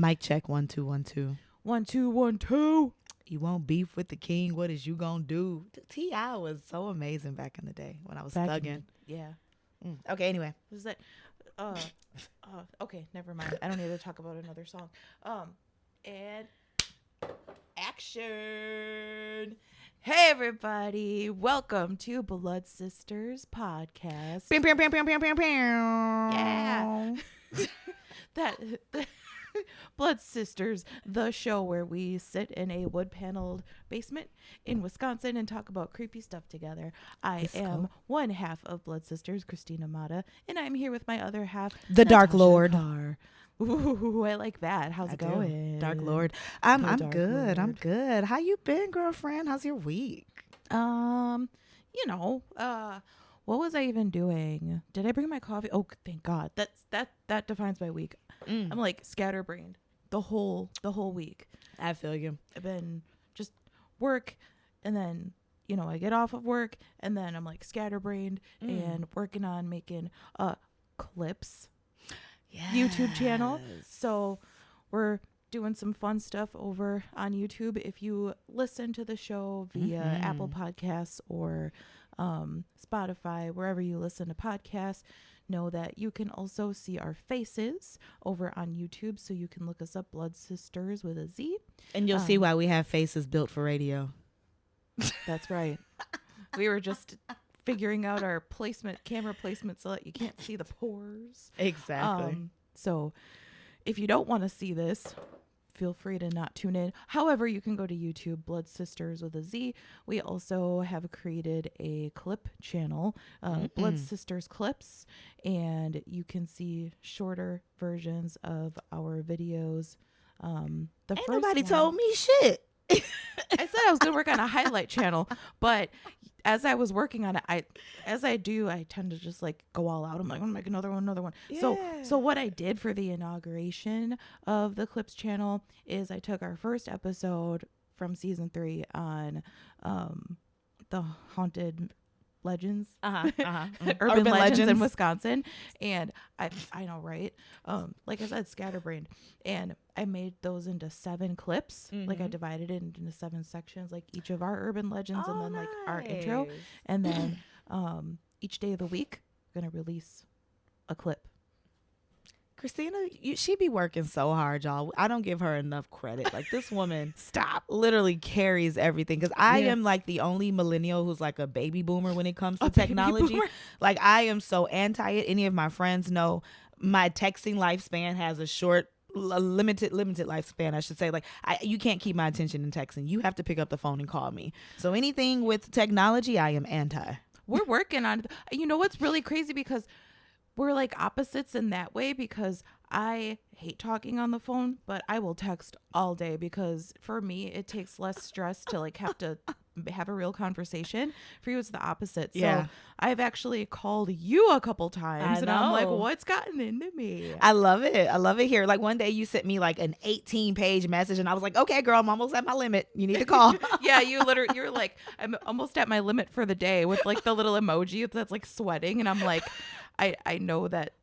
Mic check 1 2 1 2. 1 2 1 2. You won't beef with the king. What is you gonna do? T.I. was so amazing back in the day when I was thugging. Yeah. Okay. Anyway, Was that? Okay, never mind. I don't need to talk about another song. And action. Hey everybody, welcome to Blood Sisterz podcast. Bam, bam, bam, bam, bam, bam, bam. Yeah. that Blood Sisterz, the show where we sit in a wood-paneled basement in Wisconsin and talk about creepy stuff together. I am one half of Blood Sisterz, Christina Mata, and I'm here with my other half, The Dark Natasha Lord. Carr. Ooh, I like that. How's it going? Dark Lord. I'm Dark good. Lord. I'm good. How you been, girlfriend? How's your week? What was I even doing? Did I bring my coffee? Oh, thank God. That defines my week. I'm like scatterbrained the whole week. I feel you. I've been just work, and then I get off of work, and then I'm like scatterbrained and working on making clips. Yes. YouTube channel. So we're doing some fun stuff over on YouTube. If you listen to the show via Apple Podcasts or Spotify, wherever you listen to podcasts, know that you can also see our faces over on YouTube. So you can look us up, Blood Sisterz with a Z. And you'll see why we have faces built for radio. That's right. We were just figuring out our camera placement so that you can't see the pores. Exactly. So if you don't want to see this, feel free to not tune in. However, you can go to YouTube, Blood Sisterz with a Z. We also have created a clip channel, Blood Sisterz Clips, and you can see shorter versions of our videos. Ain't nobody told me shit. I said I was going to work on a highlight channel, but as I was working on it, I tend to just like go all out. I'm like, I'm gonna make another one. Yeah. So what I did for the inauguration of the Clips channel is I took our first episode from season 3 on the haunted legends, urban legends in Wisconsin, and I know, right? Like I said, scatterbrained, and I made those into 7 clips. Like I divided it into 7 sections, like each of our urban legends, and then like our intro, and then each day of the week, I'm gonna release a clip. Christina, she be working so hard, y'all. I don't give her enough credit. Like, this woman literally carries everything. Because I am like the only millennial who's like a baby boomer when it comes to technology. Like, I am so anti it. Any of my friends know my texting lifespan has a limited lifespan, I should say. Like, you can't keep my attention in texting. You have to pick up the phone and call me. So anything with technology, I am anti. We're working on it. You know what's really crazy, because we're like opposites in that way, because I hate talking on the phone, but I will text all day, because for me it takes less stress to like have to have a real conversation. For you, it's the opposite. So I've actually called you a couple times, and I'm like, what's gotten into me? I love it here. Like, one day you sent me like an 18-page message, and I was like, okay, girl, I'm almost at my limit. You need to call. Yeah, you're like, I'm almost at my limit for the day, with like the little emoji that's like sweating, and I'm like, I know that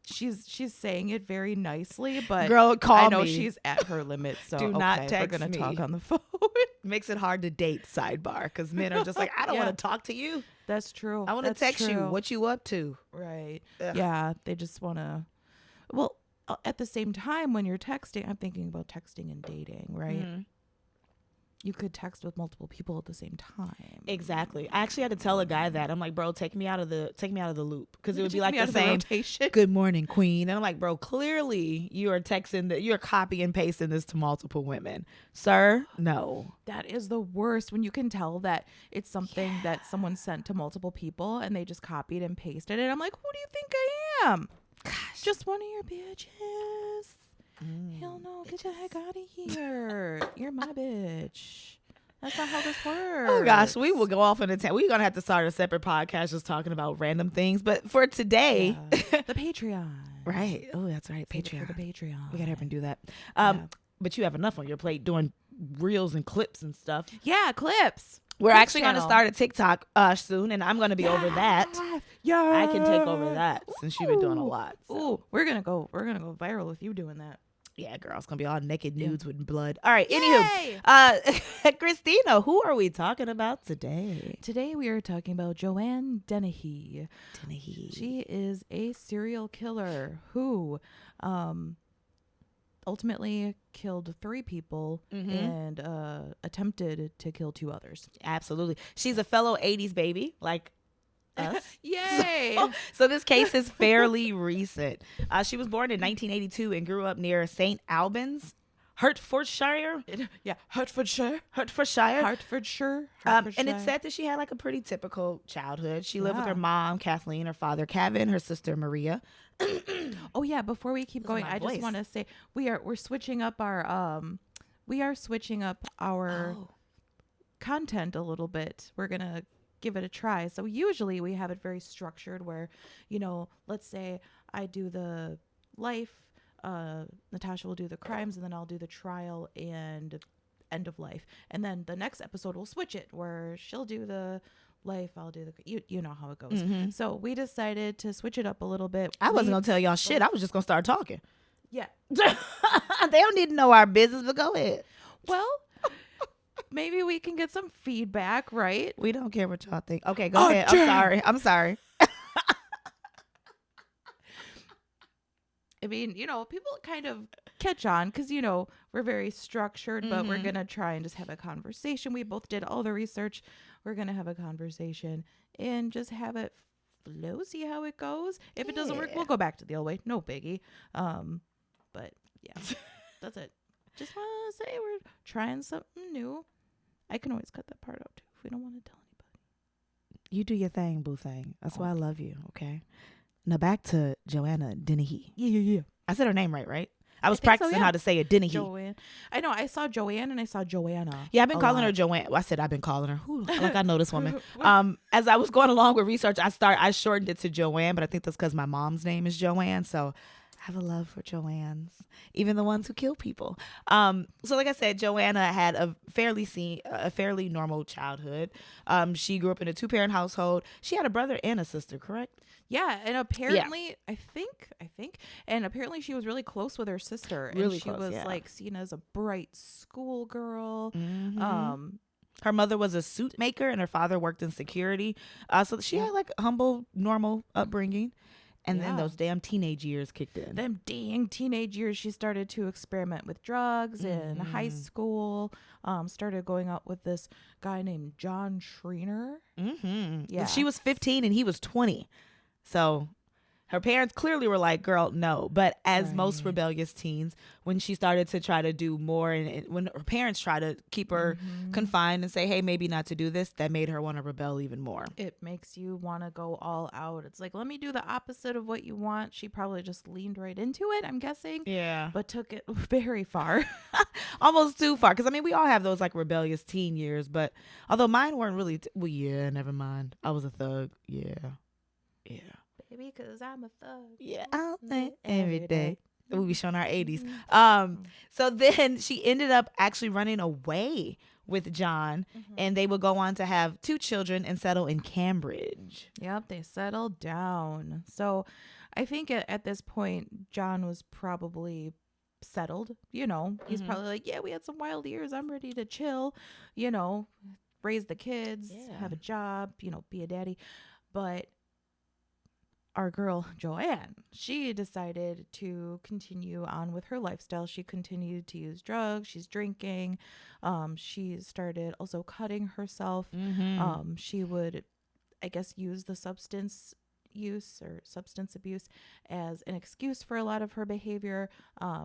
she's saying it very nicely, but girl, call me. I know she's at her limit, so do not text we're gonna me. talk on the phone. Makes it hard to date, sidebar, because men are just like, I don't want to talk to you. That's true. I want to text you. What you up to? Right. Ugh. Yeah, they just want to. Well, at the same time, when you're texting, I'm thinking about texting and dating, right? You could text with multiple people at the same time. Exactly. I actually had to tell a guy that. I'm like, bro, take me out of the loop, because it would be like the same rotation. Good morning, queen. And I'm like, bro, clearly you are you're copy and pasting this to multiple women, sir. No, that is the worst, when you can tell that it's something that someone sent to multiple people and they just copied and pasted it. I'm like, who do you think I am? Gosh, just one of your bitches. Hell no, get the heck out of here. You're my bitch. That's not how this works. Oh gosh, we will go off in a we're gonna have to start a separate podcast just talking about random things. But for today, the Patreon. Right. Oh, that's right. Patreon. For the Patreon. We gotta have him do that. But you have enough on your plate doing reels and clips and stuff. Yeah, clips. We're actually going to start a TikTok soon, and I'm going to be over that. Yeah, I can take over that since you've been doing a lot. So. Ooh, we're gonna go viral with you doing that. Yeah, girl, it's gonna be all naked nudes with blood. All right. Yay! Anywho, Christina, who are we talking about today? Today we are talking about Joanna Dennehy. Dennehy. She is a serial killer who ultimately killed 3 people and attempted to kill 2 others. Absolutely. She's a fellow 80s baby, like us. Yay! So this case is fairly recent. She was born in 1982 and grew up near St. Albans, Hertfordshire. Hertfordshire. And it's said that she had like a pretty typical childhood. She lived with her mom, Kathleen, her father, Kevin, her sister, Maria. Oh yeah, before we keep going, I just want to say we're switching up our content a little bit. We're going to give it a try. So usually we have it very structured where, let's say I do the life, Natasha will do the crimes, and then I'll do the trial and end of life. And then the next episode we'll switch it where she'll do the life, I'll do the you know how it goes. So we decided to switch it up a little bit. I wasn't gonna tell y'all shit. I was just gonna start talking. Yeah. They don't need to know our business, but go ahead. Well, maybe we can get some feedback, right? We don't care what y'all think. Okay, go ahead. I'm sorry. I mean, people kind of catch on because, we're very structured, but we're going to try and just have a conversation. We both did all the research. We're going to have a conversation and just have it flow, see how it goes. If it doesn't work, we'll go back to the old way. No biggie. But yeah, that's it. Just want to say we're trying something new. I can always cut that part out too if we don't want to tell anybody. You do your thing, boo thing. That's why I love you, okay? Now back to Joanna Dennehy. Yeah. I said her name right? I was practicing how to say it, Dennehy. Joanne. I know. I saw Joanne and I saw Joanna. Yeah, I've been calling her Joanne. Well, I said I've been calling her. Ooh, like I know this woman. As I was going along with research, I shortened it to Joanne, but I think that's because my mom's name is Joanne. So I have a love for Joannes, even the ones who kill people. So like I said, Joanna had a fairly normal childhood. She grew up in a 2-parent household. She had a brother and a sister, correct? Yeah, and apparently, I think, and apparently she was really close with her sister. And really she close, was yeah. like seen as a bright schoolgirl. Her mother was a suit maker and her father worked in security. So she had like a humble, normal upbringing. And then those damn teenage years kicked in. Them dang teenage years, she started to experiment with drugs in high school. Started going out with this guy named John Schreiner. Yeah, she was 15 and he was 20. So her parents clearly were like, girl, no. But as most rebellious teens, when she started to try to do more and when her parents tried to keep her confined and say, hey, maybe not to do this, that made her want to rebel even more. It makes you want to go all out. It's like, let me do the opposite of what you want. She probably just leaned right into it, I'm guessing. Yeah. But took it very far. Almost too far. Because, I mean, we all have those like rebellious teen years. But although mine weren't really, well, yeah, never mind. I was a thug. Yeah. Baby, because I'm a thug. Yeah, I'll think every day. We be showing our 80s. So then she ended up actually running away with John, and they would go on to have 2 children and settle in Cambridge. Yep, they settled down. So I think at this point, John was probably settled. He's probably like, yeah, we had some wild years. I'm ready to chill, raise the kids, have a job, be a daddy. But our girl Joanne, she decided to continue on with her lifestyle. She continued to use drugs. She's drinking. She started also cutting herself. She would, I guess, use the substance abuse as an excuse for a lot of her behavior.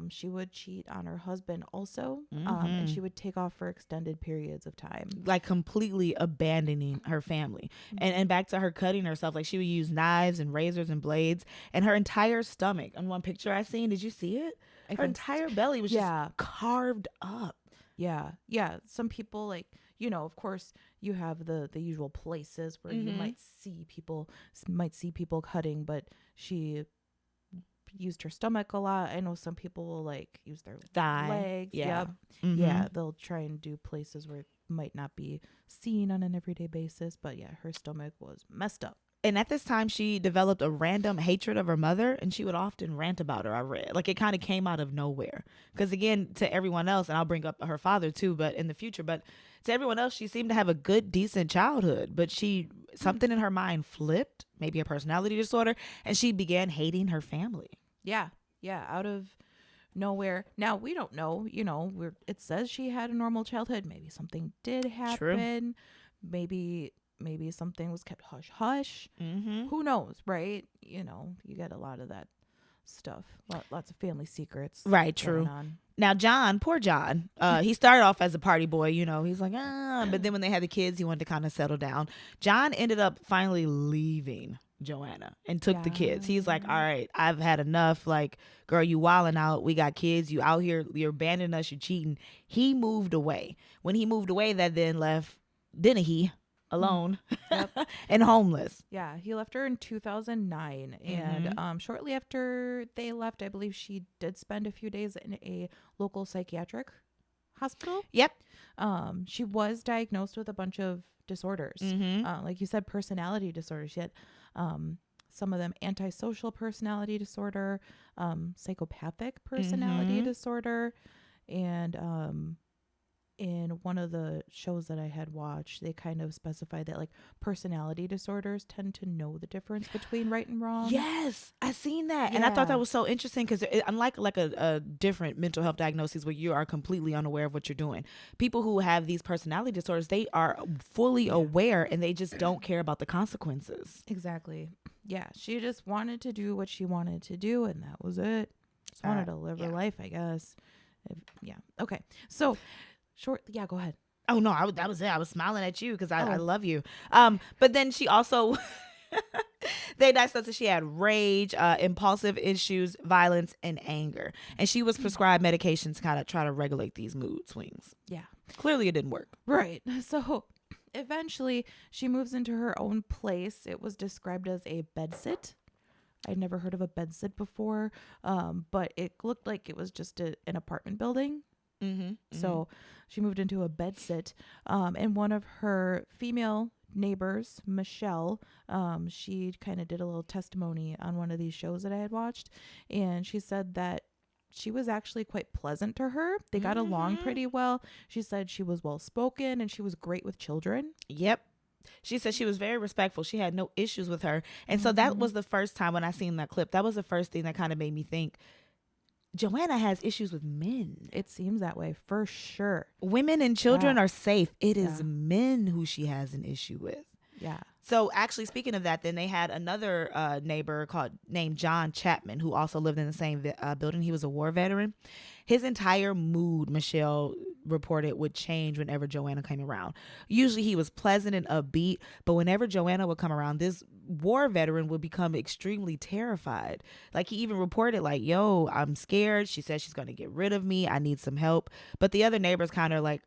She would cheat on her husband also, and she would take off for extended periods of time, like completely abandoning her family. And back to her cutting herself, like she would use knives and razors and blades, and her entire stomach. On one picture I seen, did you see it? Her entire belly was just carved up. Yeah. Some people, like, of course you have the usual places where you might see people cutting, but she used her stomach a lot. I know some people will like use their legs. Yeah. Yeah, they'll try and do places where it might not be seen on an everyday basis, but yeah, her stomach was messed up. And at this time, she developed a random hatred of her mother, and she would often rant about her. I read like it kind of came out of nowhere. Because again, to everyone else, and I'll bring up her father too, but in the future, but to everyone else, she seemed to have a good, decent childhood. But something in her mind flipped, maybe a personality disorder, and she began hating her family. Yeah, out of nowhere. Now we don't know. It says she had a normal childhood. Maybe something did happen. True. Maybe something was kept hush hush. Mm-hmm. Who knows, right? You get a lot of that stuff. Lots of family secrets. Right, true. Now, poor John, he started off as a party boy, he's like, but then when they had the kids, he wanted to kind of settle down. John ended up finally leaving Joanna and took the kids. He's like, all right, I've had enough. Like, girl, you wilding out. We got kids. You out here, you're abandoning us. You're cheating. He moved away. When he moved away, that then left Dennehy alone and homeless. Yeah, he left her in 2009, and shortly after they left, I believe she did spend a few days in a local psychiatric hospital. Yep. She was diagnosed with a bunch of disorders, like you said, personality disorders. She had some of them antisocial personality disorder, psychopathic personality disorder, and in one of the shows that I had watched, they kind of specified that like personality disorders tend to know the difference between right and wrong. Yes, I seen that. And I thought that was so interesting because unlike like a different mental health diagnosis where you are completely unaware of what you're doing, people who have these personality disorders, they are fully aware and they just don't care about the consequences. Exactly. Yeah, she just wanted to do what she wanted to do, and that was it. Just wanted to live her life, I guess. Okay. So go ahead. Oh no, that was it. I was smiling at you because I love you. But then she also they dissected that she had rage, impulsive issues, violence, and anger, and she was prescribed medications to kind of try to regulate these mood swings. Yeah, clearly it didn't work. Right. So eventually, she moves into her own place. It was described as a bedsit. I'd never heard of a bedsit before, but it looked like it was just an apartment building. So she moved into a bedsit, and one of her female neighbors, Michelle, she kind of did a little testimony on one of these shows that I had watched, and she said that she was actually quite pleasant to her. They got along pretty well. She said she was well spoken and she was great with children. Yep. She said she was very respectful. She had no issues with her. And so that was the first time when I seen that clip. That was the first thing that kind of made me think, Joanna has issues with men. It seems that way for sure. Women and children are safe. It is men who she has an issue with. Yeah. So actually, speaking of that, then they had another neighbor named John Chapman, who also lived in the same building. He was a war veteran. His entire mood, Michelle reported, would change whenever Joanna came around. Usually he was pleasant and upbeat, but whenever Joanna would come around, this war veteran would become extremely terrified. Like he even reported like, yo, I'm scared. She says she's going to get rid of me. I need some help. But the other neighbors kind of like,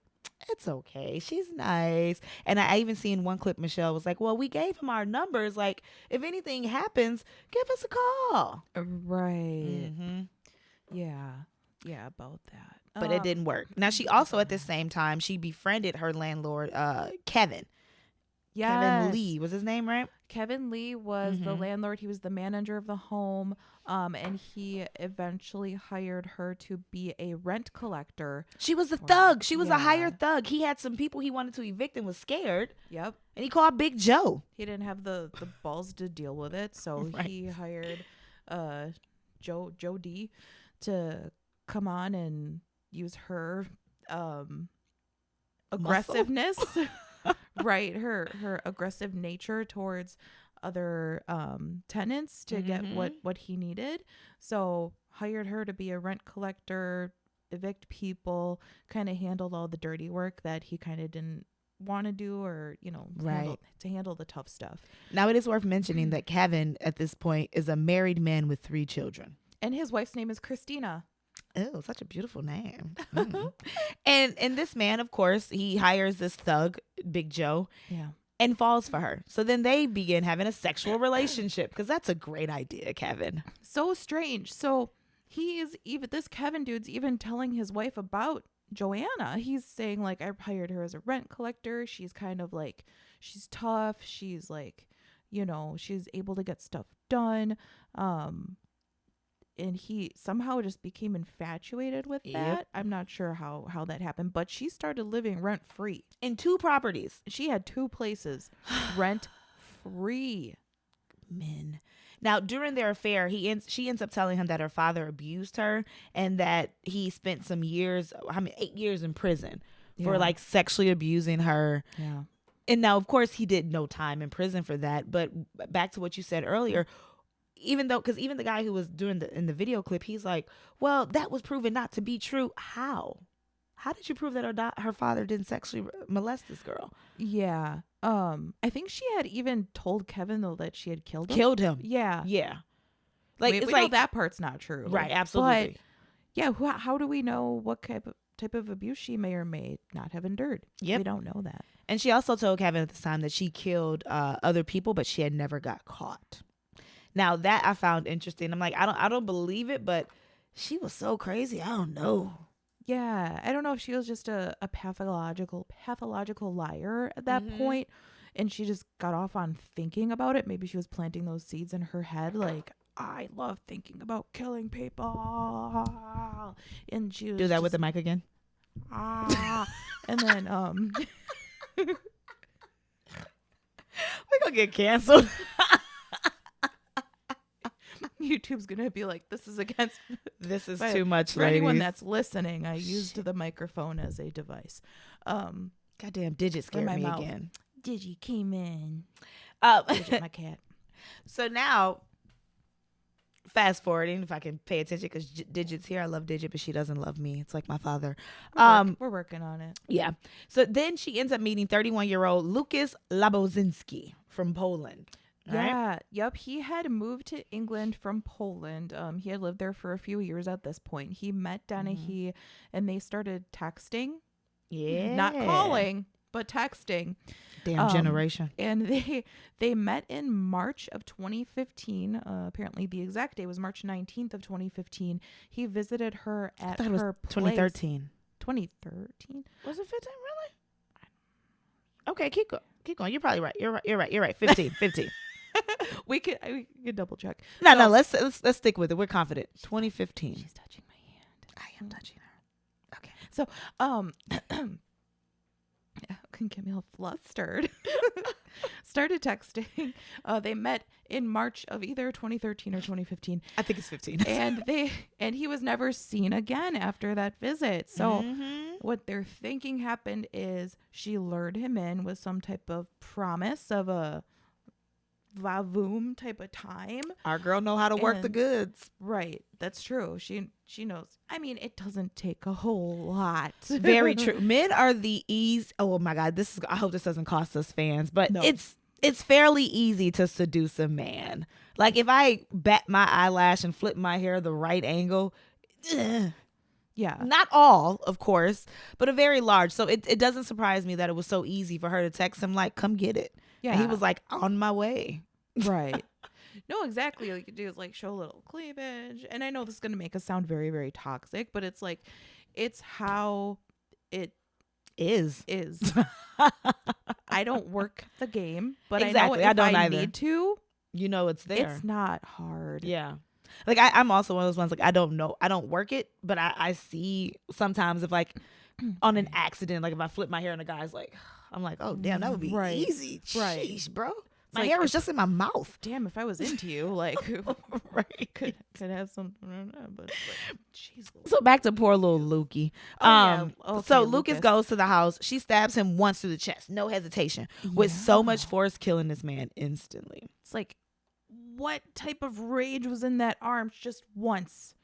it's okay. She's nice. And I even seen one clip, Michelle was like, well, we gave him our numbers. Like, if anything happens, give us a call. Right. Yeah, about that. But it didn't work. Now, she also, at the same time, she befriended her landlord, Kevin. Yes. Kevin Lee was his name, right? Kevin Lee was the landlord. He was the manager of the home. And he eventually hired her to be a rent collector. She was a thug. She was a hired thug. He had some people he wanted to evict and was scared. Yep. And he called Big Joe. He didn't have the balls to deal with it. So he hired Joe D to come on and use her aggressiveness. Right, her aggressive nature towards other tenants to get what he needed. So hired her to be a rent collector, evict people, kind of handled all the dirty work that he kind of didn't want to do, or handle the tough stuff. Now it is worth mentioning that Kevin at this point is a married man with 3 children, and his wife's name is Christina. Oh, such a beautiful name. And this man, of course, he hires this thug, Big Joe, and falls for her. So then they begin having a sexual relationship, because that's a great idea, Kevin. So strange. So this Kevin dude's even telling his wife about Joanna. He's saying like, I hired her as a rent collector. She's kind of like, she's tough. She's like, you know, she's able to get stuff done. And he somehow just became infatuated with that. I'm not sure how that happened, but she started living rent free in 2 properties. She had 2 places rent free. Men. Now, during their affair, she ends up telling him that her father abused her and that he spent some years, 8 years in prison for like sexually abusing her. Yeah. And now, of course, he did no time in prison for that. But back to what you said earlier, even the guy who was doing in the video clip, he's like, well, that was proven not to be true. How did you prove that her father didn't sexually molest this girl? Yeah. I think she had even told Kevin though that she had killed him. Yeah. Like we it's know like that part's not true. Right, absolutely. But yeah, how do we know what type of abuse she may or may not have endured? Yep. We don't know that. And she also told Kevin at the time that she killed other people, but she had never got caught. Now that I found interesting. I'm like, I don't believe it, but she was so crazy. I don't know. Yeah, I don't know if she was just a pathological liar at that point, and she just got off on thinking about it. Maybe she was planting those seeds in her head, like, I love thinking about killing people, and she was do that with the mic again. And then we're gonna get canceled. YouTube's gonna be like, this is too much, for ladies. anyone that's listening. I used the microphone as a device. Goddamn Digit scared me mouth. again. Digit came in. Digit, my cat. So now, fast forwarding, if I can pay attention, because Digit's here. I love Digit, but she doesn't love me. It's like my father. We're working on it. Yeah. So then she ends up meeting 31-year-old Lucas Labozinski from Poland. Yeah. Right? Yep. He had moved to England from Poland. He had lived there for a few years at this point. He met Dennehy and they started texting. Yeah. Not calling, but texting. Damn generation. And they met in March of 2015. Apparently the exact day was March 19th of 2015. He visited her at her place. 2013. 2013? Was it 15 really? Okay, keep going. You're probably right. You're right. 15. we could double check. No, let's stick with it. We're confident. 2015. She's touching my hand. I am touching her. Okay. So, can get me all flustered. Started texting. They met in March of either 2013 or 2015. I think it's 15. and he was never seen again after that visit. So what they're thinking happened is she lured him in with some type of promise of a vavoom type of time. Our girl know how to work the goods. Right. That's true. She knows. I mean, it doesn't take a whole lot. Very true. Men are the ease. Oh my God. I hope this doesn't cost us fans, but no. It's fairly easy to seduce a man. Like if I bat my eyelash and flip my hair the right angle, yeah. Not all, of course, but a very large. So it doesn't surprise me that it was so easy for her to text him like, come get it. Yeah. And he was like, on my way. Right. No, exactly. All you could do is like show a little cleavage. And I know this is going to make us sound very, very toxic, but it's like, it's how it is. I don't work the game, but exactly. I know if I need to, you know, it's there. It's not hard. Yeah. Like I'm also one of those ones, like, I don't know. I don't work it, but I see sometimes if like on an accident, like if I flip my hair and a guy's like, I'm like, oh damn, that would be easy. Right. Sheesh, bro. My hair was just in my mouth. Damn, if I was into you, like, right, could have something. I don't know, but like, geez. So back to poor little Lukey. So Lucas goes to the house. She stabs him once through the chest, no hesitation, with so much force, killing this man instantly. It's like, what type of rage was in that arm? Just once.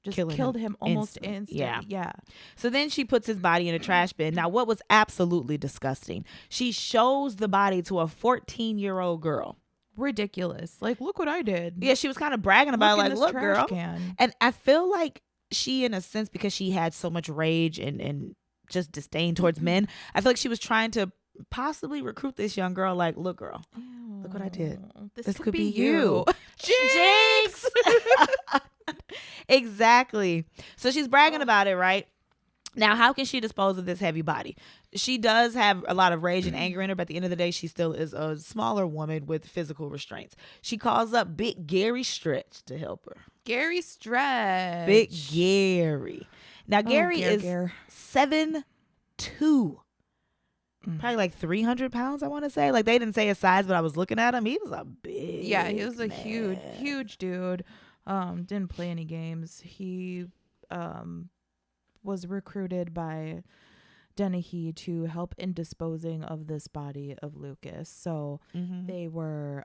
Just killed him almost instantly. Yeah. So then she puts his body in a trash bin. Now, what was absolutely disgusting, she shows the body to a 14-year-old girl. Ridiculous. Like, look what I did. Yeah, she was kind of bragging about it, like, look, girl. Can. And I feel like she, in a sense, because she had so much rage and just disdain towards men, I feel like she was trying to possibly recruit this young girl. Like, look, girl, look what I did. This could be you. Jinx! Exactly. So she's bragging about it, right? Now, how can she dispose of this heavy body? She does have a lot of rage and anger in her, but at the end of the day, she still is a smaller woman with physical restraints. She calls up Big Gary Stretch to help her. Gary Stretch. Big Gary. Now, Gary is Gare. 7'2". Probably like 300 pounds, I want to say. Like, they didn't say his size, but I was looking at him. He was a big He was a man. huge dude. Didn't play any games. He was recruited by Dennehy to help in disposing of this body of Lucas. So they were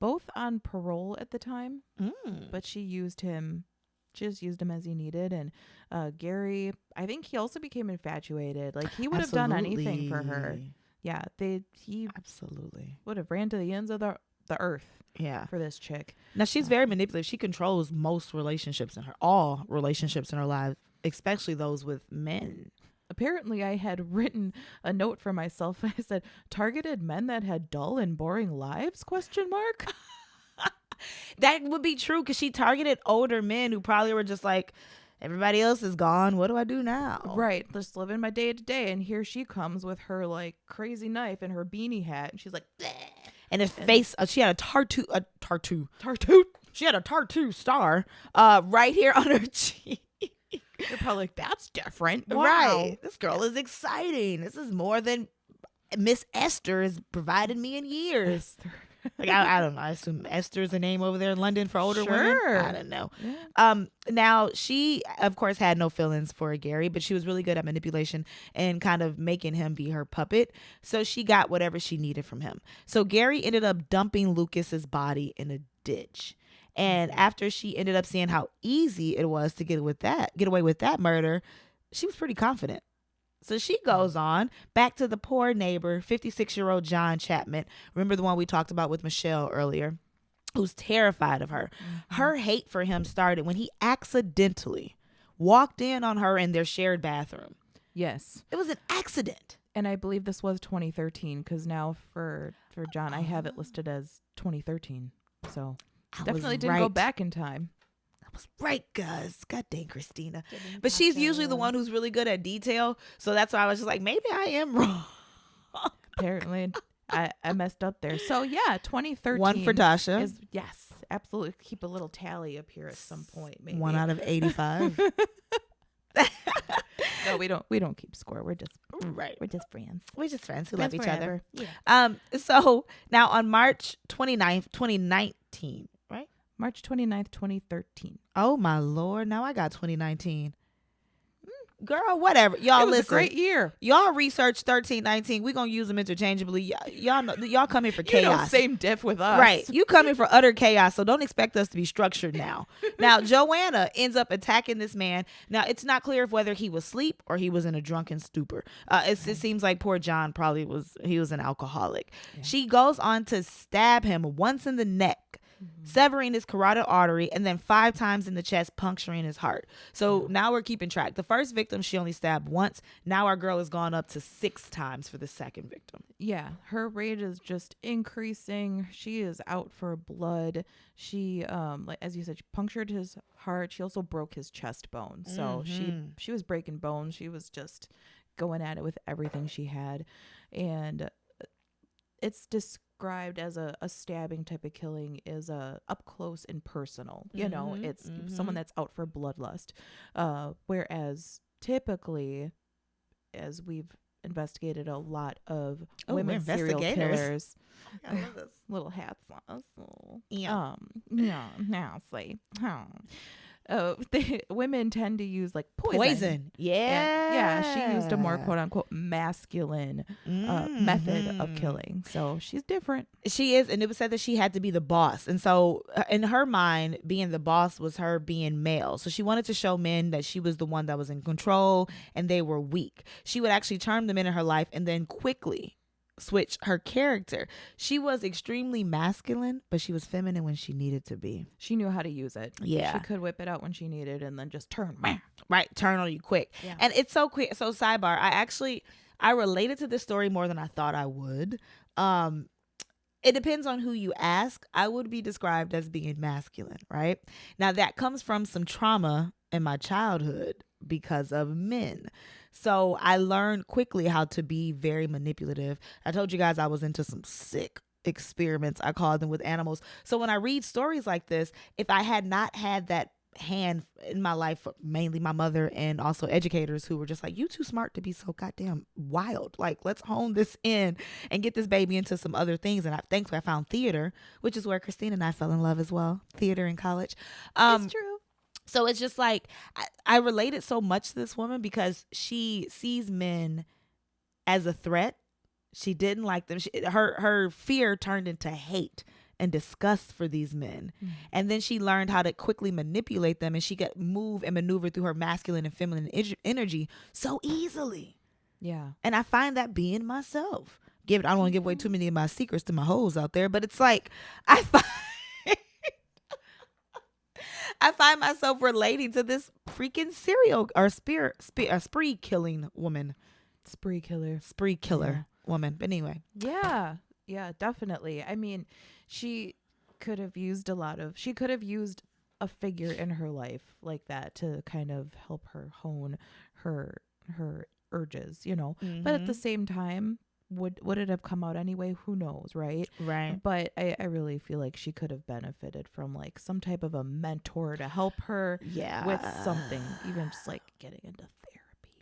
both on parole at the time, but she used him. She just used him as he needed. And Gary, I think he also became infatuated. Like, he would have done anything for her. Yeah, he absolutely would have ran to the ends of the earth. Yeah, for this chick. Now, she's very manipulative. She controls most relationships in all relationships in her life, especially those with men. Apparently, I had written a note for myself. I said, "Targeted men that had dull and boring lives?" ? That would be true, because she targeted older men who probably were just like, everybody else is gone. What do I do now? Right. Just living my day to day. And here she comes with her like crazy knife and her beanie hat. And she's like, bleh. And his face, she had a tartu. She had a tartu star right here on her cheek. You're probably like, that's different. Wow. Right. This girl is exciting. This is more than Miss Esther has provided me in years. Like, I don't know. I assume Esther's a name over there in London for older women. I don't know. Yeah. Now, she, of course, had no feelings for Gary, but she was really good at manipulation and kind of making him be her puppet. So she got whatever she needed from him. So Gary ended up dumping Lucas's body in a ditch. And after she ended up seeing how easy it was to get away with that murder, she was pretty confident. So she goes on back to the poor neighbor, 56-year-old John Chapman. Remember the one we talked about with Michelle earlier, who's terrified of her. Her hate for him started when he accidentally walked in on her in their shared bathroom. Yes. It was an accident. And I believe this was 2013, because now for John, I have it listed as 2013. So definitely didn't go back in time. Right, Gus. God dang, Christina. But she's usually the one who's really good at detail. So that's why I was just like, maybe I am wrong. Apparently, I messed up there. So, yeah, 2013. One for Dasha. Yes, absolutely. Keep a little tally up here at some point. Maybe. 1 out of 85. No, we don't keep score. We're just We're just friends. We're just friends who love each forever. other. Yeah. So now on March 29th, 2019. March 29th, 2013. Oh, my Lord. Now I got 2019. Girl, whatever. Y'all it was listen. A great year. Y'all research 13, 19. We're going to use them interchangeably. Y'all know, y'all come here for chaos. Same diff with us. Right. You come here for utter chaos, so don't expect us to be structured now. Now, Joanna ends up attacking this man. Now, it's not clear if whether he was asleep or he was in a drunken stupor. It seems like poor John probably was an alcoholic. Yeah. She goes on to stab him once in the neck, severing his carotid artery, and then 5 times in the chest, puncturing his heart. So now we're keeping track. The first victim she only stabbed once. Now our girl has gone up to 6 times for the second victim. Yeah, her rage is just increasing. She is out for blood. She, like as you said, she punctured his heart. She also broke his chest bone. So she was breaking bones. She was just going at it with everything she had, and it's described as a stabbing type of killing is up close and personal. You know, it's someone that's out for bloodlust. Whereas typically, as we've investigated a lot of women serial killers, little hats on us. Women tend to use like poison. Yeah. She used a more quote unquote masculine method of killing. So she's different. She is. And it was said that she had to be the boss. And so in her mind, being the boss was her being male. So she wanted to show men that she was the one that was in control and they were weak. She would actually charm the men in her life and then quickly switch her character. She was extremely masculine, but she was feminine when she needed to be. She knew how to use it. Yeah. She could whip it out when she needed and then just turn. Right. Turn on you quick. Yeah. And it's so quick. So sidebar, I related to this story more than I thought I would. It depends on who you ask. I would be described as being masculine, right? Now that comes from some trauma in my childhood because of men. So I learned quickly how to be very manipulative. I told you guys I was into some sick experiments, I called them, with animals. So when I read stories like this, if I had not had that hand in my life, mainly my mother and also educators who were just like, you too smart to be so goddamn wild, like let's hone this in and get this baby into some other things. And thankfully I found theater, which is where Christine and I fell in love as well, theater in college. It's true. So it's just like I related so much to this woman because she sees men as a threat. She didn't like them. Her fear turned into hate and disgust for these men. And then she learned how to quickly manipulate them, and she could move and maneuver through her masculine and feminine energy so easily. Yeah. And I find that being myself. I don't want to give away too many of my secrets to my hoes out there, but it's like I find myself relating to this freaking serial or spree killing woman. Spree killer. Spree killer woman. But anyway. Yeah. Yeah, definitely. I mean, she could have used a figure in her life like that to kind of help her hone her urges, you know. But at the same time, would it have come out anyway? Who knows, right? Right. But I really feel like she could have benefited from like some type of a mentor to help her with something, even just like getting into therapy.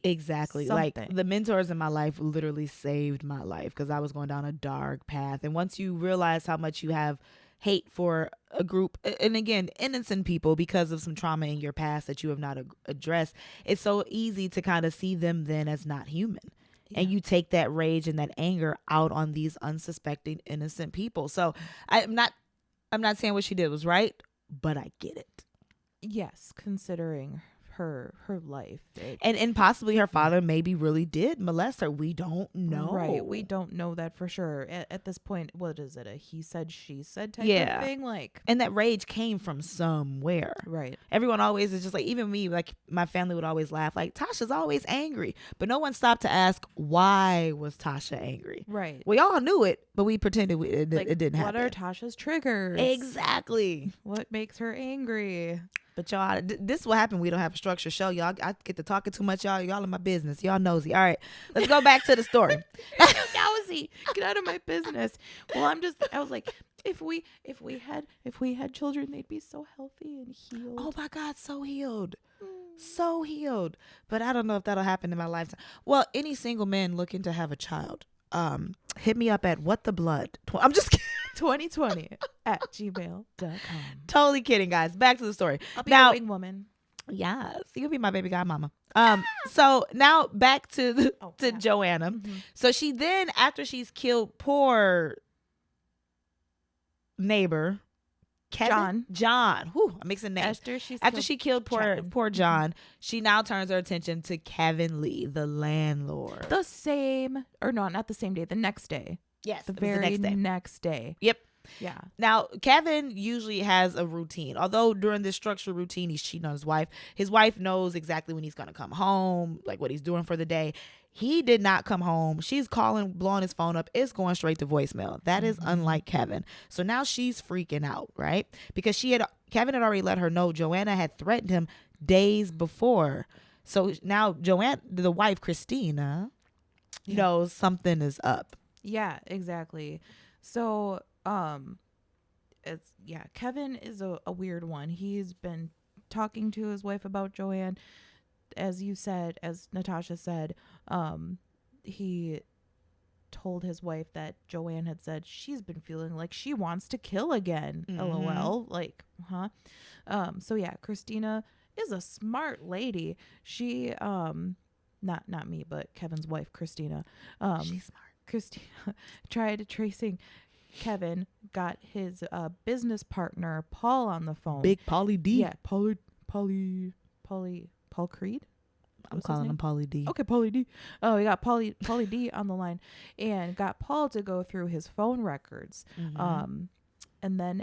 Exactly. Something. Like the mentors in my life literally saved my life because I was going down a dark path. And once you realize how much you have hate for a group, and again, innocent people, because of some trauma in your past that you have not addressed, it's so easy to kind of see them then as not human. Yeah. And you take that rage and that anger out on these unsuspecting innocent people. So I'm not saying what she did was right, but I get it. Yes, considering her life, and possibly her father maybe really did molest her. We don't know. Right, we don't know that for sure at this point. What is it, a he said she said type of thing? Like, and that rage came from somewhere. Right. Everyone always is just like, even me, like my family would always laugh like, Tasha's always angry, but no one stopped to ask, why was Tasha angry? Right. We all knew it, but we pretended it didn't happen. What are Tasha's triggers? Exactly. What makes her angry? But y'all, this is what happened. We don't have a structured show, y'all. I get to talking too much, y'all. Y'all in my business. Y'all nosy. All right, let's go back to the story. Nosy, get out of my business. Well, I was like, if we had children, they'd be so healthy and healed. Oh my God, so healed. So healed. But I don't know if that'll happen in my lifetime. Well, any single man looking to have a child, hit me up at whattheblood. I'm just kidding. 2020 at gmail.com. Totally kidding, guys. Back to the story. I'll be now, a wing woman. Yes, you'll be my baby godmama. So now back to Joanna. Mm-hmm. So she then, after she's killed poor neighbor John. Whew, I'm mixing names. After she killed poor John, she now turns her attention to Kevin Lee, the landlord. The next day. Yes, the very next day. Yep. Yeah. Now, Kevin usually has a routine. Although during this structured routine, he's cheating on his wife. His wife knows exactly when he's going to come home, like what he's doing for the day. He did not come home. She's calling, blowing his phone up. It's going straight to voicemail. That is unlike Kevin. So now she's freaking out, right? Because Kevin had already let her know Joanna had threatened him days before. So now Joanna, the wife, Christina, knows something is up. Yeah, exactly. So, Kevin is a weird one. He's been talking to his wife about Joanne. As Natasha said, he told his wife that Joanne had said she's been feeling like she wants to kill again. LOL. Like, huh? So yeah, Christina is a smart lady. She, not me, but Kevin's wife, Christina. She's smart. Christina tried tracing Kevin, got his business partner Paul on the phone. Big Pauly D. Yeah, Paul Creed. I'm calling him Pauly D. Okay, Pauly D. Oh, we got Pauly D on the line, and got Paul to go through his phone records. And then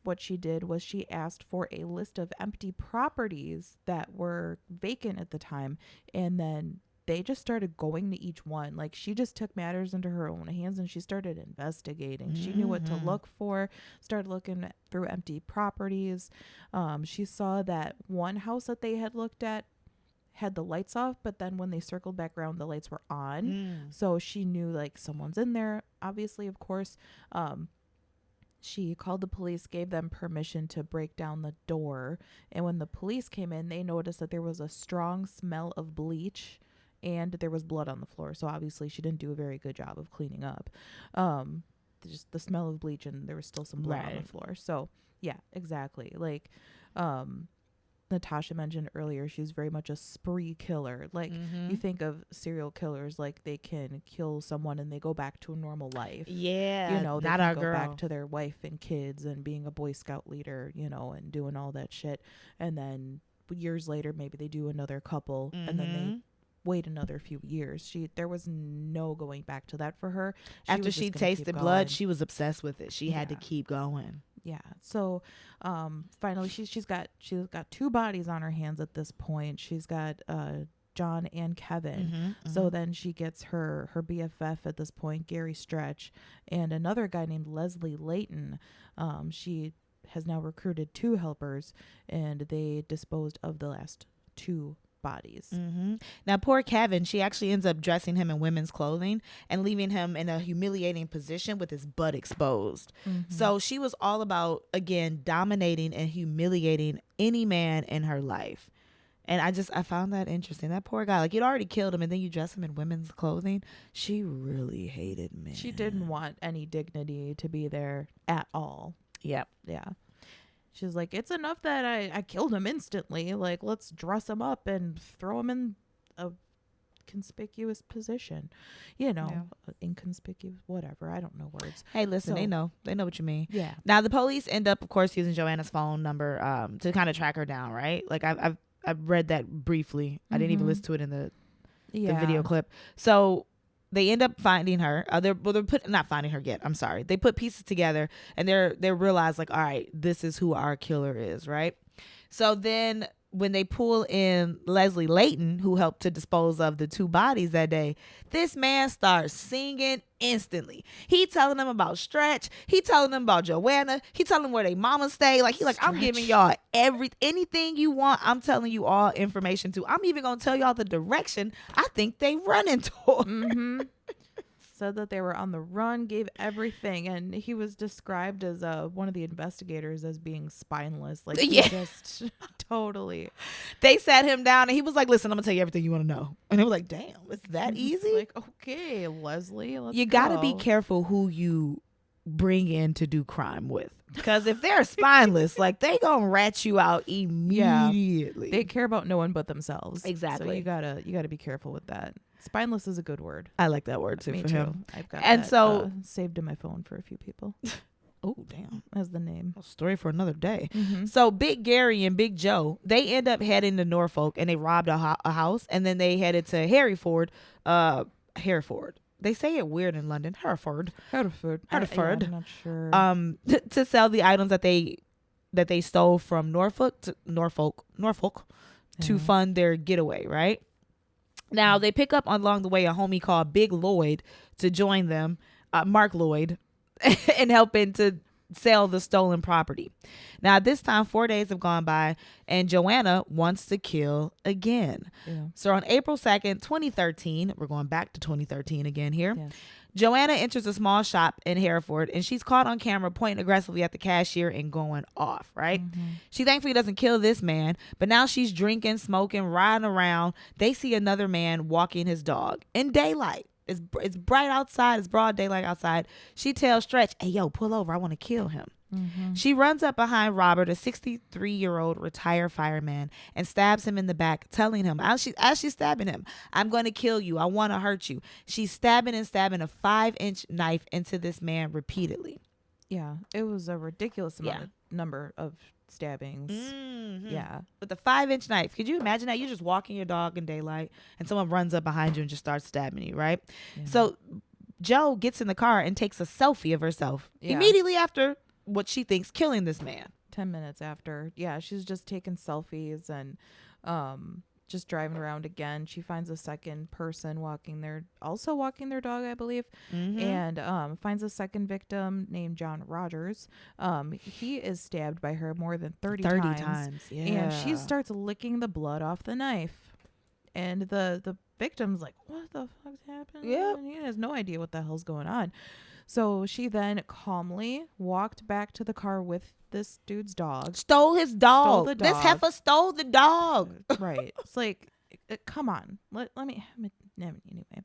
what she did was she asked for a list of empty properties that were vacant at the time, and then they just started going to each one. Like, she just took matters into her own hands and she started investigating. She knew what to look for, started looking through empty properties. She saw that one house that they had looked at had the lights off, but then when they circled back around, the lights were on. Mm. So she knew like someone's in there, obviously, of course. She called the police, gave them permission to break down the door. And when the police came in, they noticed that there was a strong smell of bleach and there was blood on the floor. So obviously she didn't do a very good job of cleaning up. Just the smell of bleach, and there was still some blood on the floor. So yeah, exactly. Like, Natasha mentioned earlier, she's very much a spree killer. Like, you think of serial killers, like they can kill someone and they go back to a normal life. Yeah, you know, they not can our go girl. back to their wife and kids and being a Boy Scout leader, you know, and doing all that shit. And then years later, maybe they do another couple, and then they wait another few years. There was no going back to that for her. After she tasted blood, she was obsessed with it. She had to keep going. Yeah. So finally she's got 2 bodies on her hands at this point. She's got John and Kevin. So then she gets her BFF at this point, Gary Stretch, and another guy named Leslie Layton. She has now recruited 2 helpers, and they disposed of the last 2 bodies. Now, poor Kevin, she actually ends up dressing him in women's clothing and leaving him in a humiliating position with his butt exposed. So she was all about, again, dominating and humiliating any man in her life. And I found that interesting. That poor guy, like, you'd already killed him and then you dress him in women's clothing. She really hated men. She didn't want any dignity to be there at all. Yep. Yeah. She's like, it's enough that I killed him instantly. Like, let's dress him up and throw him in a conspicuous position. You know, inconspicuous, whatever. I don't know words. Hey, listen, they know what you mean. Yeah. Now, the police end up, of course, using Joanna's phone number to kind of track her down, right? Like, I've read that briefly. I didn't even listen to it in the video clip. So they end up finding her. Not finding her yet. I'm sorry. They put pieces together and they realize, like, all right, this is who our killer is, right? So then when they pull in Leslie Layton, who helped to dispose of the 2 bodies that day, this man starts singing instantly. He telling them about Stretch. He telling them about Joanna. He telling them where they mama stay. Like, I'm giving y'all anything you want. I'm telling you all information too. I'm even gonna tell y'all the direction I think they running toward. Said that they were on the run, gave everything, and he was described as one of the investigators as being spineless. Like, just totally. They sat him down and he was like, "Listen, I'm gonna tell you everything you want to know." And they were like, "Damn, it's that easy?" Like, okay, Leslie, let's you gotta be careful who you bring in to do crime with, because if they're spineless, like, they gonna rat you out immediately. They care about no one but themselves. Exactly. So you gotta be careful with that. Spineless is a good word. I like that word too. Me for too. him. I've got and that, so saved in my phone for a few people. Oh, damn. As the name. A story for another day. So Big Gary and Big Joe, they end up heading to Norfolk and they robbed a house, and then they headed to Hereford. They say it weird in London. Hereford. I'm not sure. To sell the items that they stole from Norfolk to fund their getaway, right? Now, they pick up along the way a homie called Big Lloyd to join them, Mark Lloyd, in helping to sell the stolen property. Now, at this time, 4 days have gone by, and Joanna wants to kill again. Yeah. So on April 2nd, 2013, we're going back to 2013 again here. Yes. Joanna enters a small shop in Hereford, and she's caught on camera pointing aggressively at the cashier and going off, right? She thankfully doesn't kill this man, but now she's drinking, smoking, riding around. They see another man walking his dog in daylight. It's bright outside. It's broad daylight outside. She tells Stretch, "Hey, yo, pull over. I want to kill him." She runs up behind Robert, a 63-year-old retired fireman, and stabs him in the back, telling him, as she's stabbing him, "I'm going to kill you. I want to hurt you." She's stabbing a 5-inch knife into this man repeatedly. Yeah, it was a ridiculous number of stabbings. Yeah. With a 5-inch knife. Could you imagine that? You're just walking your dog in daylight and someone runs up behind you and just starts stabbing you, right? Yeah. So Joe gets in the car and takes a selfie of herself immediately after what she thinks killing this man. 10 minutes after. Yeah, she's just taking selfies and just driving around again. She finds a second person walking their dog, I believe, and finds a second victim named John Rogers. He is stabbed by her more than 30 times. Yeah. And she starts licking the blood off the knife. and the victim's like, what the fuck's happening? Yeah. And he has no idea what the hell's going on. So she then calmly walked back to the car with this dude's dog. Stole his dog. Stole the This dog. heifer stole the dog. Right. It's like, come on. Let me anyway.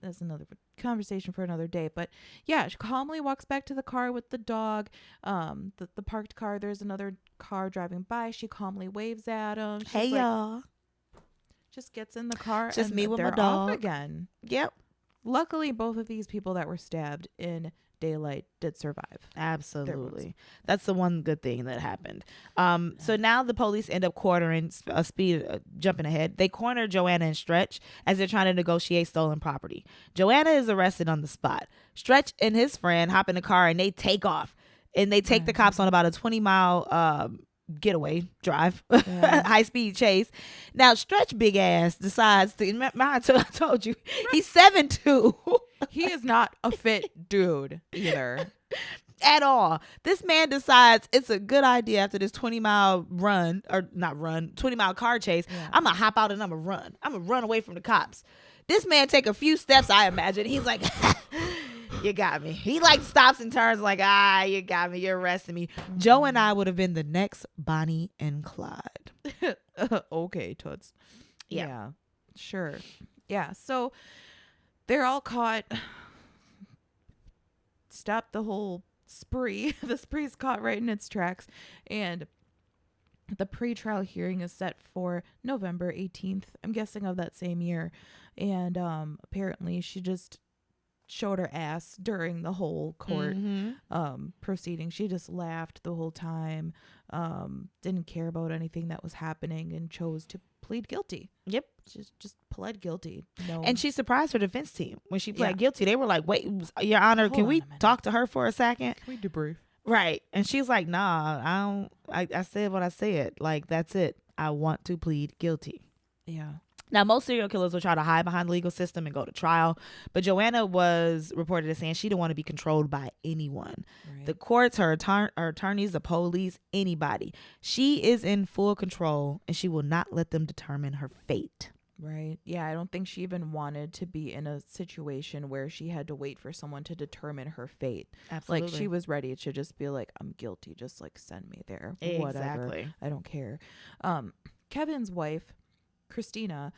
That's another conversation for another day. But yeah, she calmly walks back to the car with the dog. The parked car. There's another car driving by. She calmly waves at him. She's Hey, like, y'all. just gets in the car. Just and me with my they're dog. off again. Yep. Luckily, both of these people that were stabbed in daylight did survive. Absolutely. That's the one good thing that happened. So now the police end up jumping ahead. They corner Joanna and Stretch as they're trying to negotiate stolen property. Joanna is arrested on the spot. Stretch and his friend hop in the car and they take off. And they take the cops on about a 20-mile getaway drive, high speed chase. Now Stretch big ass decides to, I told you, he's 7'2". He is not a fit dude either. At all. This man decides it's a good idea after this 20-mile run, or not run, 20-mile car chase. Yeah. I'm gonna hop out and I'm gonna run. I'm gonna run away from the cops. This man take a few steps, I imagine. He's like, you got me. He like stops and turns like, you got me. You're arresting me. Mm-hmm. Joe and I would have been the next Bonnie and Clyde. Okay, Toots. Yeah. Sure. Yeah. So they're all caught. Stop the whole spree. The spree's caught right in its tracks. And the pre-trial hearing is set for November 18th, I'm guessing, of that same year. And apparently she just showed her ass during the whole court proceeding. She just laughed the whole time, didn't care about anything that was happening, and chose to plead guilty. Yep. Just pled guilty. No. And she surprised her defense team when she pled guilty. They were like, wait, Your Honor, can we talk to her for a second? Can we debrief? Right. And she's like, nah, I said what I said. Like, that's it. I want to plead guilty. Yeah. Now, most serial killers will try to hide behind the legal system and go to trial, but Joanna was reported as saying she didn't want to be controlled by anyone. Right. The courts, her attorneys, the police, anybody. She is in full control, and she will not let them determine her fate. Right. Yeah, I don't think she even wanted to be in a situation where she had to wait for someone to determine her fate. Absolutely. Like, she was ready to just be like, I'm guilty. Just, like, send me there. Exactly. Whatever. I don't care. Kevin's wife, Christina,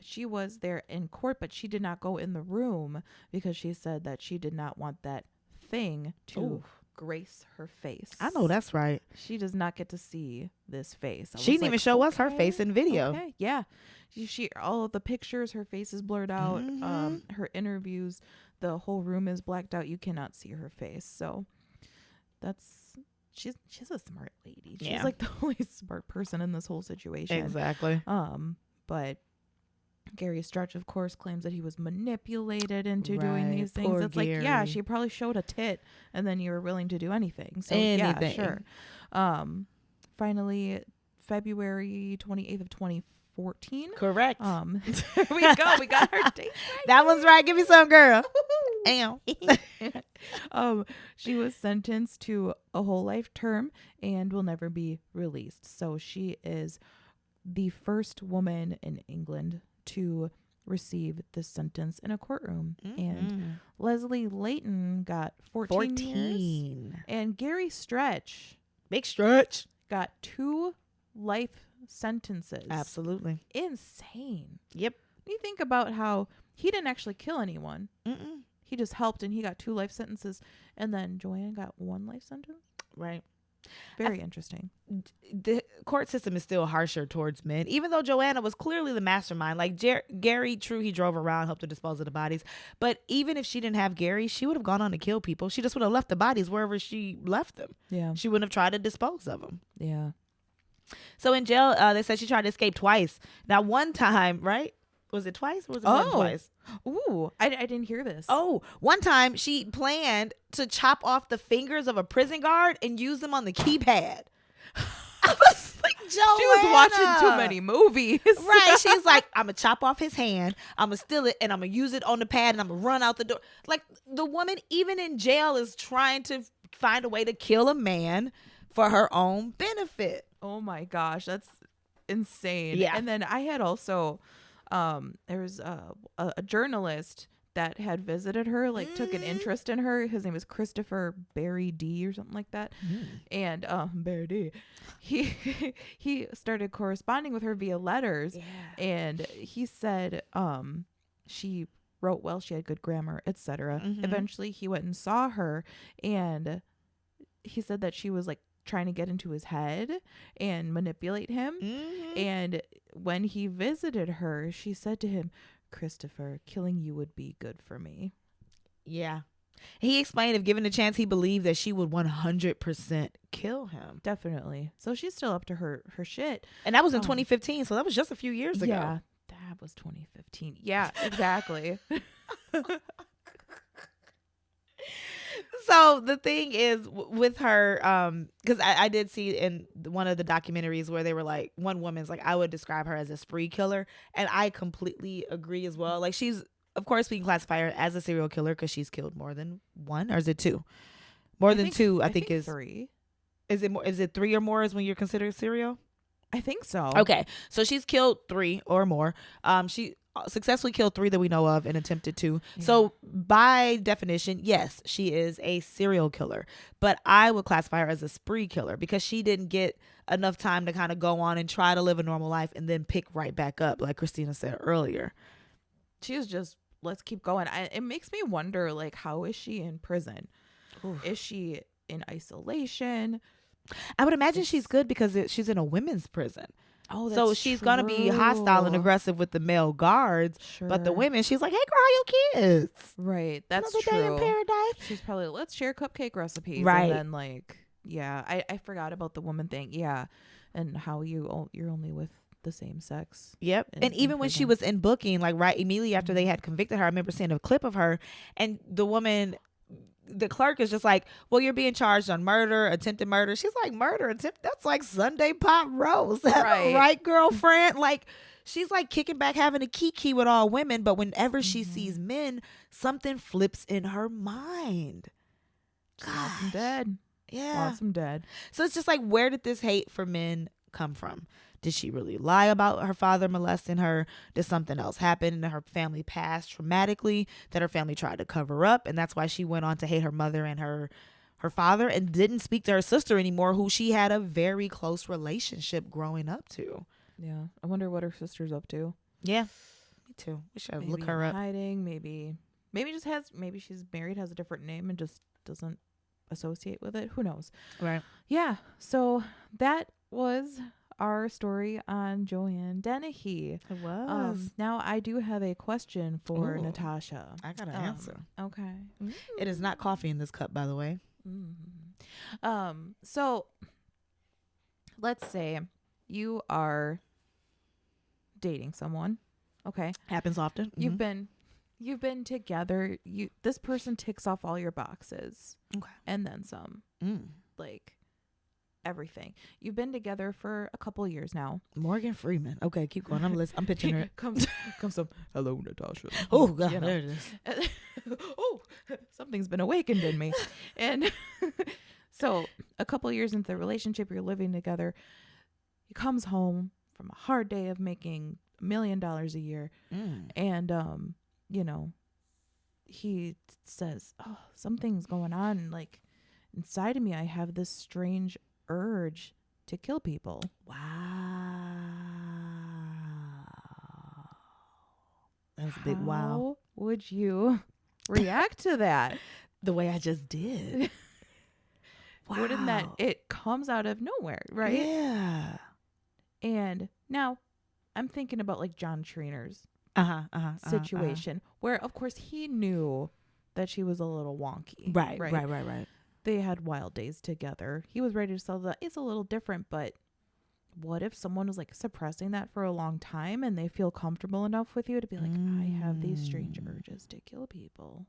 she was there in court, but she did not go in the room because she said that she did not want that thing to grace her face. I know that's right. She does not get to see this face. She didn't even show us her face in video. Okay, yeah. She all of the pictures, her face is blurred out. Her interviews, the whole room is blacked out. You cannot see her face. So she's a smart lady. She's like the only smart person in this whole situation. Exactly. But Gary Stretch, of course, claims that he was manipulated into doing these things. Poor It's Gary. like, yeah, she probably showed a tit and then you were willing to do anything. So anything. Yeah, sure. Finally, February 28th of 2014. Correct. There we go. We got our date. That one's right. Give me some, girl. Damn. She was sentenced to a whole life term and will never be released. So she is the first woman in England to receive this sentence in a courtroom. And Leslie Layton got 14 years. And Gary Stretch, big Stretch, got 2 life sentences. Absolutely. Insane. Yep. You think about how he didn't actually kill anyone. He just helped, and he got 2 life sentences, and then Joanna got 1 life sentence. Right. Very interesting. The court system is still harsher towards men, even though Joanna was clearly the mastermind. Like Gary, true, he drove around, helped her dispose of the bodies. But even if she didn't have Gary, she would have gone on to kill people. She just would have left the bodies wherever she left them. Yeah. She wouldn't have tried to dispose of them. Yeah. So in jail, they said she tried to escape twice. Now, one time, right? Was it twice or was it more than twice? Ooh, I didn't hear this. Oh, one time she planned to chop off the fingers of a prison guard and use them on the keypad. I was like, Joanna. She was watching too many movies. Right. She's like, I'm going to chop off his hand. I'm going to steal it and I'm going to use it on the pad and I'm going to run out the door. Like, the woman, even in jail, is trying to find a way to kill a man for her own benefit. Oh my gosh, that's insane. Yeah. And then I had also There was a journalist that had visited her, like took an interest in her. His name was Christopher Barry D or something like that. And Barry D, he started corresponding with her via letters. And he said she wrote well, she had good grammar, etc. Eventually he went and saw her, and he said that she was like trying to get into his head and manipulate him. And when he visited her, she said to him, Christopher, killing you would be good for me. Yeah. He explained if given a chance, he believed that she would 100% kill him. Definitely. So she's still up to her shit. And that was in 2015, so that was just a few years ago. Yeah, that was 2015. Yeah, exactly. So the thing is with her, because I did see in one of the documentaries where they were like, one woman's like, I would describe her as a spree killer. And I completely agree as well. Like, she's, of course, we can classify her as a serial killer because she's killed more than one, or is it two? More than two, I think is three. Is it more? Is it three or more is when you're considered serial? I think so. Okay. So she's killed 3 or more. She successfully killed 3 that we know of and attempted 2. Yeah. So by definition, yes, she is a serial killer. But I would classify her as a spree killer because she didn't get enough time to kind of go on and try to live a normal life and then pick right back up, like Christina said earlier. She was just, let's keep going. It makes me wonder, like, how is she in prison? Oof. Is she in isolation? I would imagine she's good because she's in a women's prison. Oh, that's so she's true. Gonna be hostile and aggressive with the male guards, sure. But the women, she's like, "Hey, girl, how your kids?" Right, that's another true. Day in paradise. She's probably, let's share cupcake recipes, right? And then like, yeah, I forgot about the woman thing. Yeah, and how you're only with the same sex. Yep. And even when she was in booking, like right immediately after they had convicted her, I remember seeing a clip of her, and the woman, the clerk is just like, well, you're being charged on murder, attempted murder. She's like, murder, attempt? That's like Sunday pot roast. Right, girlfriend? Like, she's like kicking back, having a kiki with all women. But whenever she sees men, something flips in her mind. Wants them dead. Yeah. Wants them dead. So it's just like, where did this hate for men come from? Did she really lie about her father molesting her? Did something else happen in her family past traumatically that her family tried to cover up? And that's why she went on to hate her mother and her father and didn't speak to her sister anymore, who she had a very close relationship growing up to. Yeah. I wonder what her sister's up to. Yeah. Me too. We should look her up. Hiding, maybe she's married, has a different name and just doesn't associate with it. Who knows? Right. Yeah. So that was our story on Joanna Dennehy. It was. Now I do have a question for Natasha. I got an answer. Okay. It is not coffee in this cup, by the way. So let's say you are dating someone. Okay. Happens often. You've been together. This person ticks off all your boxes. Okay. And then some. Like everything. You've been together for a couple years now. Morgan Freeman. Okay, keep going. I'm pitching her. comes some. Hello, Natasha. Oh God, there it is. Oh, something's been awakened in me. And so, a couple years into the relationship, you're living together. He comes home from a hard day of making $1 million a year, and he says, "Oh, something's going on. Like inside of me, I have this strange urge to kill people." Wow. That was a big wow. How would you react to that? The way I just did. Wow. Wouldn't that, it comes out of nowhere, right? Yeah. And now I'm thinking about like John Trainor's situation where of course he knew that she was a little wonky. Right. They had wild days together. He was ready to sell that. It's a little different, but what if someone was like suppressing that for a long time and they feel comfortable enough with you to be like, I have these strange urges to kill people.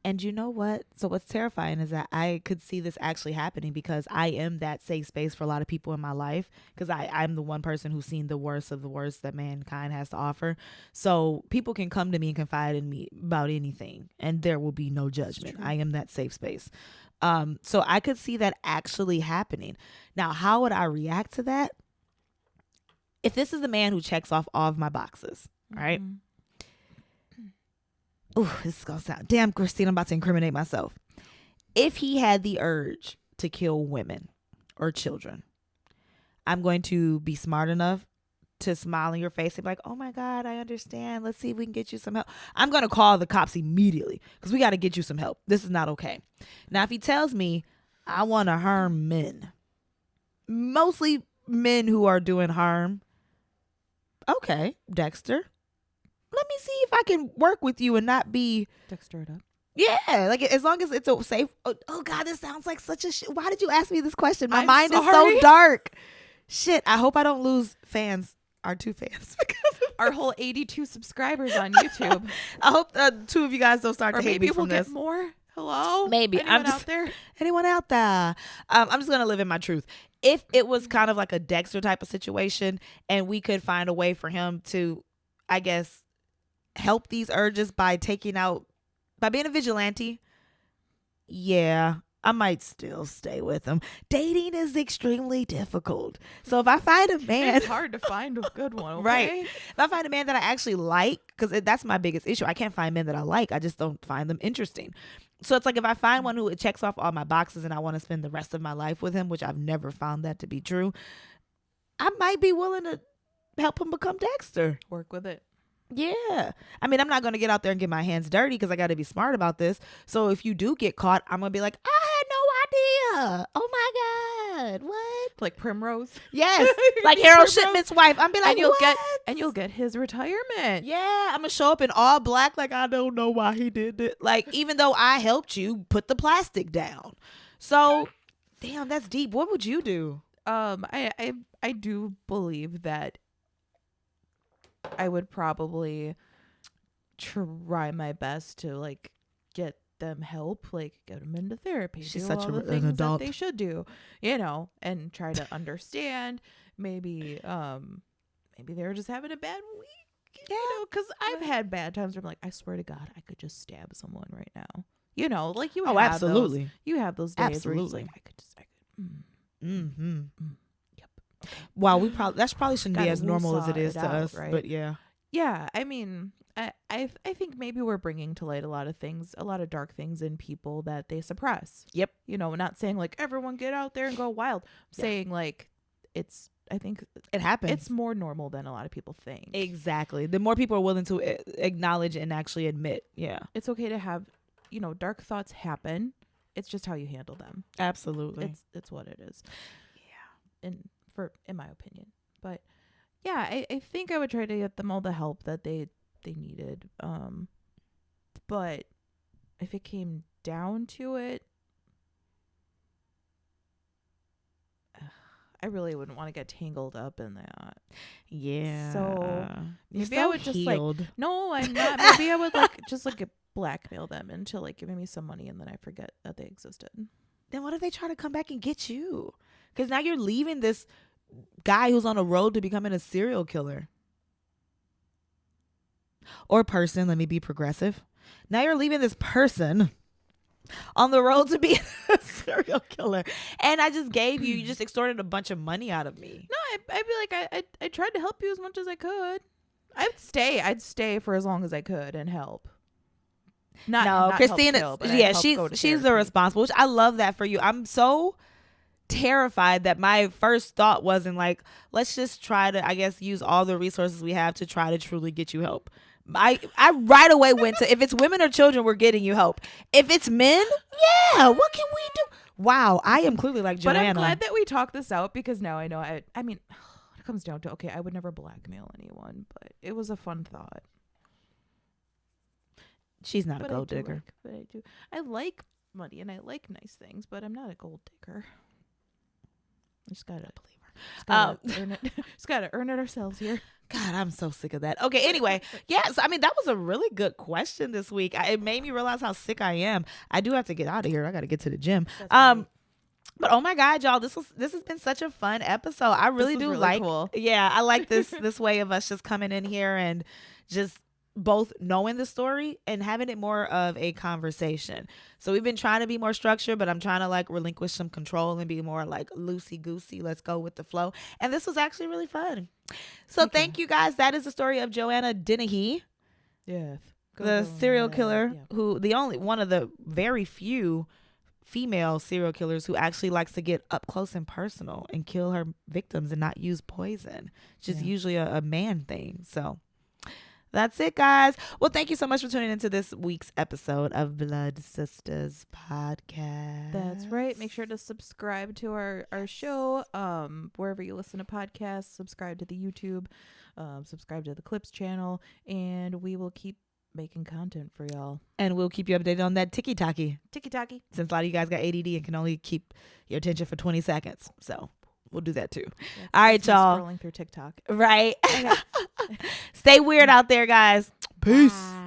And you know what? So what's terrifying is that I could see this actually happening because I am that safe space for a lot of people in my life, because I'm the one person who's seen the worst of the worst that mankind has to offer. So people can come to me and confide in me about anything and there will be no judgment. I am that safe space. So I could see that actually happening. Now, how would I react to that? if this is the man who checks off all of my boxes, right? Oh, this is going to sound, damn, Christine, I'm about to incriminate myself. If he had the urge to kill women or children, I'm going to be smart enough to smile in your face and be like, oh my God, I understand. Let's see if we can get you some help. I'm going to call the cops immediately because we got to get you some help. This is not okay. Now, if he tells me I want to harm men, mostly men who are doing harm, okay, Dexter, let me see if I can work with you and not be Dexter it up. Yeah, like as long as it's a safe. Oh God, this sounds like such a Why did you ask me this question? My I'm mind sorry. is so dark. Shit, I hope I don't lose fans. Our 2 fans. Because of our whole 82 subscribers on YouTube. I hope 2 of you guys don't start or to hate maybe me from we'll this. get more. Hello? Maybe. Anyone out there? Anyone out there? I'm just going to live in my truth. If it was kind of like a Dexter type of situation and we could find a way for him to, I guess, help these urges by being a vigilante, yeah, I might still stay with him. Dating is extremely difficult. So if I find a man... It's hard to find a good one, okay? Right. If I find a man that I actually like, because that's my biggest issue. I can't find men that I like. I just don't find them interesting. So it's like if I find one who checks off all my boxes and I want to spend the rest of my life with him, which I've never found that to be true, I might be willing to help him become Dexter. Work with it. Yeah. I mean, I'm not going to get out there and get my hands dirty because I got to be smart about this. So if you do get caught, I'm going to be like, I had no idea. Oh my God. What? Like Primrose. Yes. Like Harold Shipman's wife. I'm be like, and you'll get his retirement. Yeah. I'm going to show up in all black. Like, I don't know why he did it. Like, even though I helped you put the plastic down. So, damn, that's deep. What would you do? I do believe that I would probably try my best to like get them help, like get them into therapy. She's do such all the an things adult. that they should do, and try to understand. Maybe they were just having a bad week, because I've had bad times where I'm like, I swear to God, I could just stab someone right now. Like you. Oh, have absolutely. You have those days Absolutely. where it's like Yep. Wow, that probably shouldn't be Gotta as normal as it woosah is it to out, us, right? but yeah. Yeah, I mean, I think maybe we're bringing to light a lot of dark things in people that they suppress. Yep. Not saying like everyone get out there and go wild. Saying like I think it happens. It's more normal than a lot of people think. Exactly. The more people are willing to acknowledge and actually admit, yeah, it's okay to have, dark thoughts happen. It's just how you handle them. Absolutely. It's what it is. Yeah. In my opinion, but. Yeah, I think I would try to get them all the help that they needed. But if it came down to it, I really wouldn't want to get tangled up in that. Yeah. So maybe I would just healed. like, no, I'm not. Maybe I would just blackmail them into giving me some money and then I forget that they existed. Then what if they try to come back and get you? Because now you're leaving this guy who's on a road to becoming a serial killer or person. Let me be progressive. Now you're leaving this person on the road to be a serial killer, and I just gave you just extorted a bunch of money out of me. No, I'd be like, I tried to help you as much as I could. I'd stay for as long as I could and help. Not Christina. Help kill, she's the responsible, which I love that for you. I'm so terrified that my first thought wasn't like, let's just try to, I guess, use all the resources we have to try to truly get you help. I right away went to, if it's women or children, we're getting you help. If it's men, yeah, what can we do? Wow, I am clearly like Joanna. But I'm glad that we talked this out because now I know. I mean, it comes down to, okay, I would never blackmail anyone, but it was a fun thought. She's not a gold digger. But I do. I like money and I like nice things, but I'm not a gold digger. I just gotta earn it. Just gotta earn it ourselves here. God, I'm so sick of that. Okay, anyway, yes, I mean that was a really good question this week. It made me realize how sick I am. I do have to get out of here. I got to get to the gym. But oh my God, y'all, this has been such a fun episode. I really do really like. Cool. Yeah, I like this way of us just coming in here and just both knowing the story and having it more of a conversation. So we've been trying to be more structured, but I'm trying to like relinquish some control and be more like loosey goosey. Let's go with the flow. And this was actually really fun. So thank you guys. That is the story of Joanna Dennehy. Yeah. The serial killer who one of the very few female serial killers who actually likes to get up close and personal and kill her victims and not use poison. It's just usually a man thing. So that's it, guys. Well, thank you so much for tuning into this week's episode of Blood Sisterz Podcast. That's right. Make sure to subscribe to our show wherever you listen to podcasts. Subscribe to the YouTube. Subscribe to the Clips channel. And we will keep making content for y'all. And we'll keep you updated on that tiki-taki. Tiki-taki. Since a lot of you guys got ADD and can only keep your attention for 20 seconds. So we'll do that too. All right, y'all. Scrolling through TikTok. Right. Stay weird out there, guys. Peace. Bye.